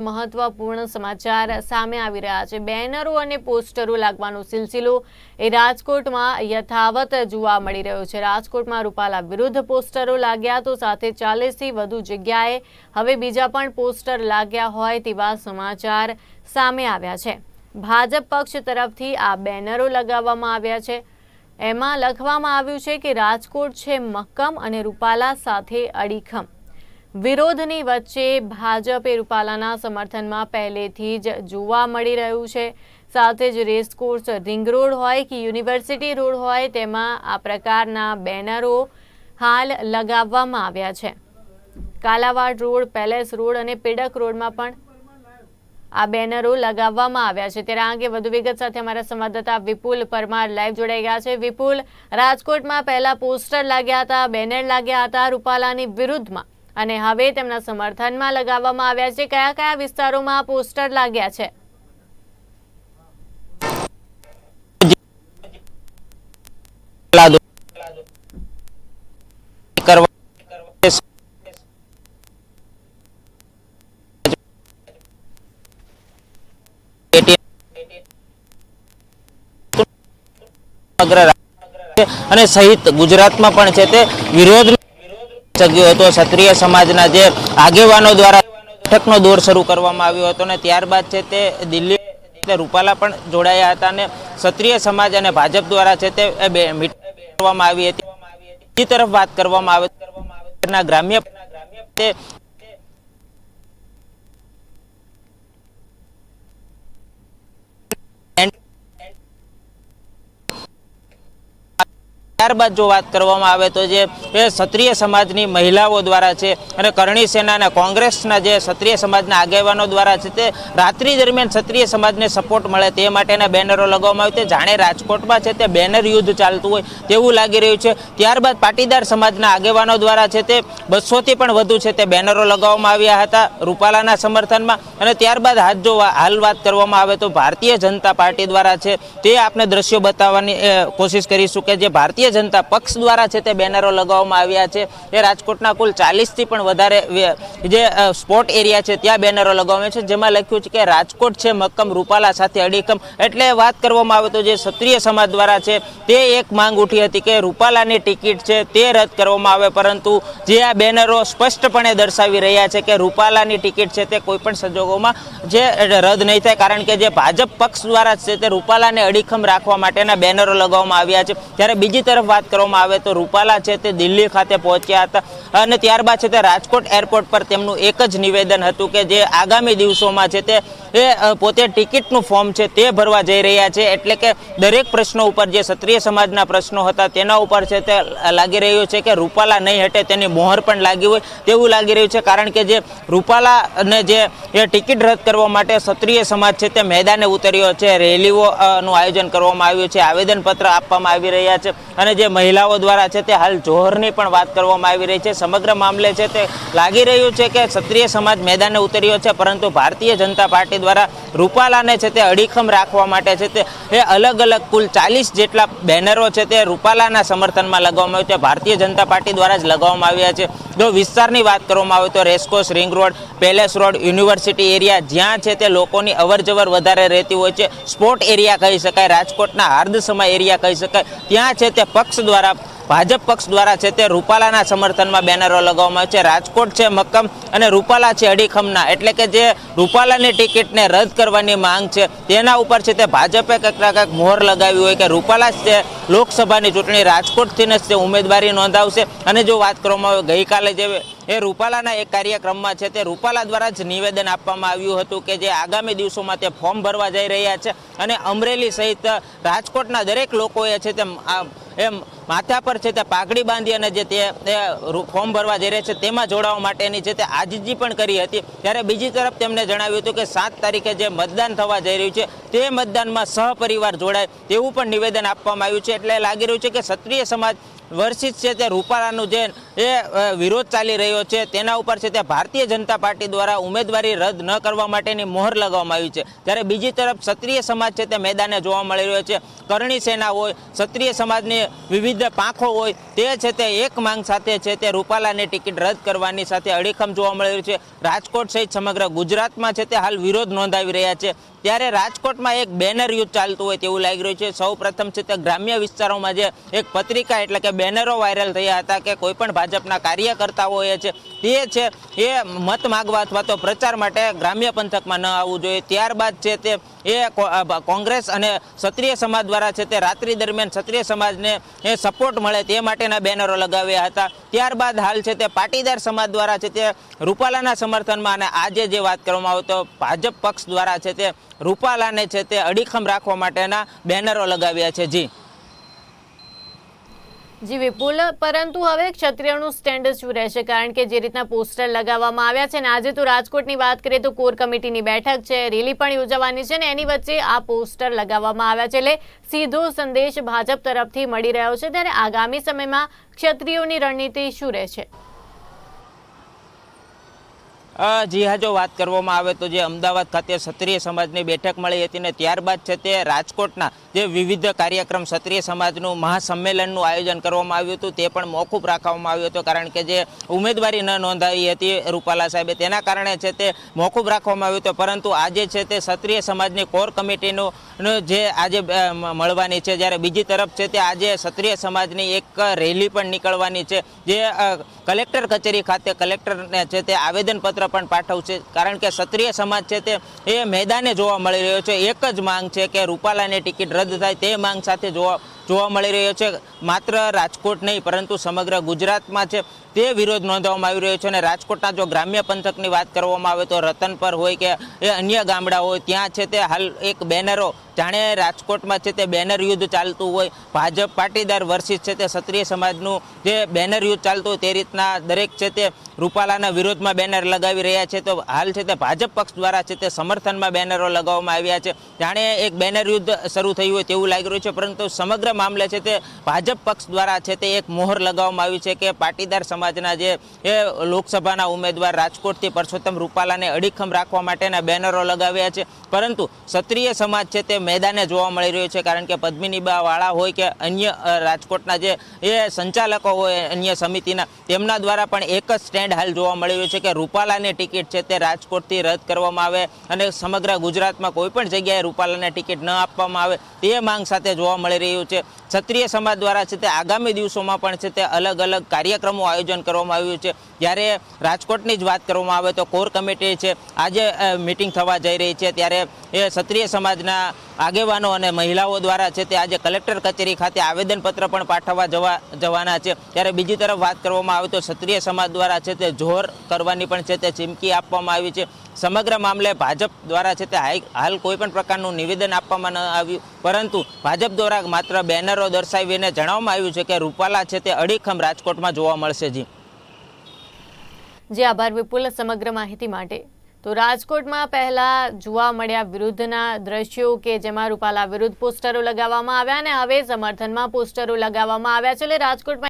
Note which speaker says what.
Speaker 1: મહત્વપૂર્ણ સમાચાર સામે આવી રહ્યા છે। બેનરો અને પોસ્ટરો લાગવાનો સિલસિલો એ રાજકોટમાં યથાવત જોવા મળી રહ્યો છે। રાજકોટમાં રૂપાલા વિરુદ્ધ પોસ્ટરો લાગ્યા તો સાથે 40થી વધુ જગ્યાએ હવે બીજા પણ પોસ્ટર લાગ્યા હોય તેવા સમાચાર સામે આવ્યા છે। ભાજપ પક્ષ તરફથી આ બેનરો લગાવવામાં આવ્યા છે। એમાં લખવામાં આવ્યું છે કે રાજકોટ છે મક્કમ અને રૂપાલા સાથે અડીખમ। વિરોધની વચ્ચે ભાજપે રૂપાલાના સમર્થનમાં પહેલેથી જ જોવા મળી રહ્યું છે। સાથે જ રેસકોર્સ રિંગ રોડ હોય કે યુનિવર્સિટી રોડ હોય તેમાં આ પ્રકારના બેનરો હાલ લગાવવામાં આવ્યા છે। કાલાવાડ રોડ, પેલેસ રોડ અને પેડક રોડમાં પણ આ બેનરો લગાવવામાં આવ્યા છે। ત્યારે આ અંગે વધુ વિગત સાથે અમારા સંવાદદાતા વિપુલ પરમાર લાઈવ જોડાઈ ગયા છે। વિપુલ, રાજકોટમાં પહેલા પોસ્ટર લાગ્યા હતા, બેનર લાગ્યા હતા રૂપાલાની વિરુદ્ધમાં અને હવે તેમના સમર્થનમાં લગાવવામાં આવ્યા છે। કયા કયા વિસ્તારોમાં પોસ્ટર લાગ્યા છે?
Speaker 2: અને સહિત ગુજરાતમાં પણ છે તે વિરોધ જગ્યો હતો। ક્ષત્રિય સમાજના જે આગેવાનો દ્વારા બેઠકનો દોર શરૂ કરવામાં આવ્યો હતો અને ત્યારબાદ છે તે દિલ્હી રૂપાલા પણ જોડાયા હતા અને ક્ષત્રિય સમાજ અને ભાજપ દ્વારા છે તે મીટિંગ કરવામાં આવી હતી। બીજી તરફ વાત કરવામાં આવે ગ્રામ્ય ત્યારબાદ જો વાત કરવામાં આવે તો જે ક્ષત્રિય સમાજની મહિલાઓ દ્વારા છે અને કરણી સેના અને કોંગ્રેસના જે ક્ષત્રિય સમાજના આગેવાનો દ્વારા છે તે રાત્રિ દરમિયાન ક્ષત્રિય સમાજને સપોર્ટ મળે તે માટેના બેનરો લગાવવામાં આવ્યા છે। જાણે રાજકોટમાં છે તે બેનર યુદ્ધ ચાલતું હોય તેવું લાગી રહ્યું છે। ત્યારબાદ પાટીદાર સમાજના આગેવાનો દ્વારા છે તે 200થી પણ વધુ છે તે બેનરો લગાવવામાં આવ્યા હતા રૂપાલાના સમર્થનમાં। અને ત્યારબાદ હાલ વાત કરવામાં આવે તો ભારતીય જનતા પાર્ટી દ્વારા છે તે આપને દ્રશ્યો બતાવવાની કોશિશ કરીશું કે જે ભારતીય જનતા પક્ષ દ્વારા છે તે બેનરો લગાવવામાં આવ્યા છે। એ રાજકોટના કુલ 40થી પણ વધારે જે સ્પોટ એરિયા છે ત્યાં બેનરો લગાવવામાં છે, જેમાં લખ્યું છે કે રાજકોટ છે મક્કમ, રૂપાલા સાથે અડીખમ। એટલે વાત કરવામાં આવે તો જે ક્ષત્રિય સમાજ દ્વારા છે તે એક માંગ ઉઠી હતી કે રૂપાલાની ટિકિટ છે તે રદ કરવામાં આવે, પરંતુ જે આ બેનરો સ્પષ્ટપણે દર્શાવી રહ્યા છે કે રૂપાલાની ટિકિટ છે તે કોઈ પણ સંજોગોમાં જે રદ નહીં થાય, કારણ કે જે ભાજપ પક્ષ દ્વારા છે તે રૂપાલાને અડીખમ રાખવા માટેના બેનરો લગાવવામાં આવ્યા છે। ત્યારે બીજી તરફ વાત કરવામાં આવે તો રૂપાલા છે તે દિલ્હી ખાતે પહોંચ્યા હતા અને ત્યારબાદ છે તે રાજકોટ એરપોર્ટ પર તેમનું એક જ નિવેદન હતું કે જે આગામી દિવસોમાં છે તે પોતે ટિકિટનું ફોર્મ છે તે ભરવા જઈ રહ્યા છે। એટલે કે દરેક પ્રશ્નો ઉપર જે ક્ષત્રિય સમાજના પ્રશ્નો હતા તેના ઉપર છે તે લાગી રહ્યું છે કે રૂપાલા નહીં હટે તેની મોહર પણ લાગી હોય તેવું લાગી રહ્યું છે, કારણ કે જે રૂપાલાને જે ટિકિટ રદ કરવા માટે ક્ષત્રિય સમાજ છે તે મેદાને ઉતર્યો છે। રેલીઓનું આયોજન કરવામાં આવ્યું છે, આવેદનપત્ર આપવામાં આવી રહ્યા છે અને જે મહિલાઓ દ્વારા છે તે હાલ જોહરની પણ વાત કરવામાં આવી રહી છે। સમગ્ર મામલે છે તે લાગી રહ્યું છે કે ક્ષત્રિય સમાજ મેદાને ઉતર્યો છે, પરંતુ ભારતીય જનતા પાર્ટી દ્વારા રૂપાલાને છે તે અડીખમ રાખવા માટે છે તે અલગ અલગ કુલ 40 જેટલા બેનરો છે તે રૂપાલાના સમર્થનમાં લગાવવામાં આવ્યા છે, ભારતીય જનતા પાર્ટી દ્વારા જ લગાવવામાં આવ્યા છે। જો વિસ્તારની વાત કરવામાં આવે તો racecourse ring road, palace road, university area જ્યાં છે તે લોકોની અવરજવર વધારે રહેતી હોય છે, સ્પોટ એરિયા કહી શકાય, રાજકોટના હાર્દસમા એરિયા કહી શકાય, ત્યાં છે તે પક્ષ દ્વારા ભાજપ પક્ષ દ્વારા છે તે રૂપાલાના સમર્થનમાં બેનરો લગાવવામાં આવે છે। રાજકોટ છે મક્કમ અને રૂપાલા છે અડીખમના, એટલે કે જે રૂપાલાની ટિકિટને રદ કરવાની માંગ છે તેના ઉપર છે તે ભાજપે કંઈક મોહર લગાવી હોય કે રૂપાલા છે લોકસભાની ચૂંટણી રાજકોટથી જ તે ઉમેદવારી નોંધાવશે। અને જો વાત કરવામાં આવે ગઈકાલે જે રૂપાલાના એક કાર્યક્રમમાં છે તે રૂપાલા દ્વારા જ નિવેદન આપવામાં આવ્યું હતું કે જે આગામી દિવસોમાં તે ફોર્મ ભરવા જઈ રહ્યા છે અને અમરેલી સહિત રાજકોટના દરેક લોકોએ છે તે માથા પર છે તે પાઘડી બાંધી અને જે તે ફોર્મ ભરવા જઈ રહ્યા છે તેમાં જોડાવા માટેની છે તે આજીજી પણ કરી હતી। ત્યારે બીજી તરફ તેમણે જણાવ્યું હતું કે 7 તારીખે જે મતદાન થવા જઈ રહ્યું છે તે મતદાનમાં સહપરિવાર જોડાય તેવું પણ નિવેદન આપવામાં આવ્યું છે। એટલે લાગી રહ્યું છે કે ક્ષત્રિય સમાજ વર્ષિત છે તે રૂપાલાનું જે વિરોધ ચાલી રહ્યો છે તેના ઉપર છે તે ભારતીય જનતા પાર્ટી દ્વારા ઉમેદવારી રદ ન કરવા માટેની મોહર લગાવવામાં આવી છે। ત્યારે બીજી તરફ ક્ષત્રિય સમાજ છે તે મેદાને જોવા મળી રહ્યો છે। કરણી સેના હોય, ક્ષત્રિય સમાજની વિવિધ પાંખો હોય, તે છે તે એક માંગ સાથે છે તે રૂપાલાની ટિકિટ રદ કરવાની સાથે અડીખમ જોવા મળી રહ્યું છે। રાજકોટ સહિત સમગ્ર ગુજરાતમાં છે તે હાલ વિરોધ નોંધાવી રહ્યા છે। ત્યારે રાજકોટમાં એક બેનર યુદ્ધ ચાલતું હોય તેવું લાગી રહ્યું છે। સૌ પ્રથમ છે તે ગ્રામ્ય વિસ્તારોમાં જે એક પત્રિકા એટલે કે બેનરો વાયરલ થયા હતા કે કોઈ પણ ભાજપના કાર્યકર્તાઓએ છે તે છે એ મત માગવા અથવા તો પ્રચાર માટે ગ્રામ્ય પંથકમાં ન આવવું જોઈએ। ત્યારબાદ છે તે કોંગ્રેસ અને ક્ષત્રિય સમાજ દ્વારા છે તે રાત્રિ દરમિયાન ક્ષત્રિય સમાજને સપોર્ટ મળે તે માટેના બેનરો લગાવ્યા હતા। ત્યારબાદ હાલ છે તે પાટીદાર સમાજ દ્વારા છે તે રૂપાલાના સમર્થનમાં, અને આજે જે વાત કરવામાં આવે તો ભાજપ પક્ષ દ્વારા છે તે રૂપાલાને છે તે અડીખમ રાખવા માટેના બેનરો લગાવ્યા છે।
Speaker 1: જી વિપુલ, પરંતુ હવે ક્ષત્રિયોનું સ્ટેન્ડ શું રહેશે? કારણ કે જે રીતના પોસ્ટર લગાવવામાં આવ્યા છે ને આજે તો રાજકોટની વાત કરીએ તો કોર કમિટીની બેઠક છે, રેલી પણ યોજાવાની છે ને એની વચ્ચે આ પોસ્ટર લગાવવામાં આવ્યા છે, એટલે સીધો સંદેશ ભાજપ તરફથી મળી રહ્યો છે। ત્યારે આગામી સમયમાં ક્ષત્રિયોની રણનીતિ શું રહેશે?
Speaker 2: જી હા, જો વાત કરવામાં આવે તો જે અમદાવાદ ખાતે ક્ષત્રિય સમાજની બેઠક મળી હતી ને ત્યારબાદ છે તે રાજકોટના જે વિવિધ કાર્યક્રમ ક્ષત્રિય સમાજનું મહાસંમેલનનું આયોજન કરવામાં આવ્યું હતું તે પણ મોકૂફ રાખવામાં આવ્યું હતું, કારણ કે જે ઉમેદવારી ન નોંધાવી હતી રૂપાલા સાહેબે તેના કારણે છે તે મોકૂફ રાખવામાં આવ્યું હતું। પરંતુ આજે છે તે ક્ષત્રિય સમાજની કોર કમિટીનું જે આજે મળવાની છે, જ્યારે બીજી તરફ છે તે આજે ક્ષત્રિય સમાજની એક રેલી પણ નીકળવાની છે, જે કલેક્ટર કચેરી ખાતે કલેક્ટરને છે તે આવેદનપત્ર પણ પાઠવશે, કારણ કે ક્ષત્રિય સમાજ છે તે મેદાને જોવા મળી રહ્યો છે। એક જ માંગ છે કે રૂપાલાની ટિકિટ રદ થાય તે માંગ સાથે જોવા મળી રહ્યો છે। માત્ર રાજકોટ નહીં પરંતુ સમગ્ર ગુજરાતમાં છે તે વિરોધ નોંધવામાં આવી રહ્યો છે। અને રાજકોટના જો ગ્રામ્ય પંથકની વાત કરવામાં આવે તો રતનપર હોય કે એ અન્ય ગામડા હોય ત્યાં છે તે હાલ એક બેનરો, જાણે રાજકોટમાં છે તે બેનર યુદ્ધ ચાલતું હોય, ભાજપ પાટીદાર વર્સિસ છે તે ક્ષત્રિય સમાજનું જે બેનર યુદ્ધ ચાલતું હોય તે રીતના દરેક છે તે રૂપાલાના વિરોધમાં બેનર લગાવી રહ્યા છે। તો હાલ છે તે ભાજપ પક્ષ દ્વારા છે તે સમર્થનમાં બેનરો લગાવવામાં આવ્યા છે, જાણે એક બેનર યુદ્ધ શરૂ થયું હોય તેવું લાગી રહ્યું છે। પરંતુ સમગ્ર મામલે છે તે ભાજપ પક્ષ દ્વારા છે તે એક મોહર લગાવવામાં આવી છે કે પાટીદાર સમાજના જે લોકસભાના ઉમેદવાર રાજકોટથી પરસોત્તમ રૂપાલાને અડીખમ રાખવા માટેના બેનરો લગાવ્યા છે। પરંતુ ક્ષત્રિય સમાજ છે તે મેદાને જોવા મળી રહ્યો છે, કારણ કે પદ્મિનીબા વાળા હોય કે અન્ય રાજકોટના જે સંચાલકો હોય અન્ય સમિતિના, તેમના દ્વારા પણ એક જ સ્ટેન્ડ હાલ જોવા મળી રહ્યું છે કે રૂપાલાની ટિકિટ છે તે રાજકોટથી રદ કરવામાં આવે અને સમગ્ર ગુજરાતમાં કોઈ પણ જગ્યાએ રૂપાલાને ટિકિટ ન આપવામાં આવે તે માંગ સાથે જોવા મળી રહ્યું છે। ક્ષત્રિય સમાજ દ્વારા છે તે આગામી દિવસોમાં પણ છે તે અલગ અલગ કાર્યક્રમો આયોજન કરવામાં આવ્યું છે। જ્યારે રાજકોટની જ વાત કરવામાં આવે તો કોર કમિટી છે આજે મિટિંગ થવા જઈ રહી છે, ત્યારે એ ક્ષત્રિય સમાજના આગેવાનો અને મહિલાઓ દ્વારા છે તે આજે કલેક્ટર કચેરી ખાતે આવેદનપત્ર પણ પાઠવવા જવાના છે। ત્યારે બીજી તરફ વાત કરવામાં આવે તો ક્ષત્રિય સમાજ દ્વારા છે તે જોહર કરવાની પણ છે તે ચીમકી આપવામાં આવી છે। સમગ્ર મામલે ભાજપ દ્વારા છે તે હાલ કોઈ પણ પ્રકારનું નિવેદન આપવામાં ન આવ્યું, પરંતુ ભાજપ દ્વારા માત્ર બેનરો દર્શાવીને જણાવવામાં આવ્યું છે કે રૂપાલા છે તે અડીખમ રાજકોટમાં જોવા મળશે।
Speaker 1: જી આભાર વિપુલ સમગ્ર માહિતી માટે। તો રાજકોટમાં પહેલા જોવા મળ્યા વિરુદ્ધના દ્રશ્યો કે જેમાં રૂપાલા વિરુદ્ધ પોસ્ટરો લગાવવામાં આવ્યા અને હવે સમર્થનમાં પોસ્ટરો લગાવવામાં આવ્યા છે, એટલે રાજકોટમાં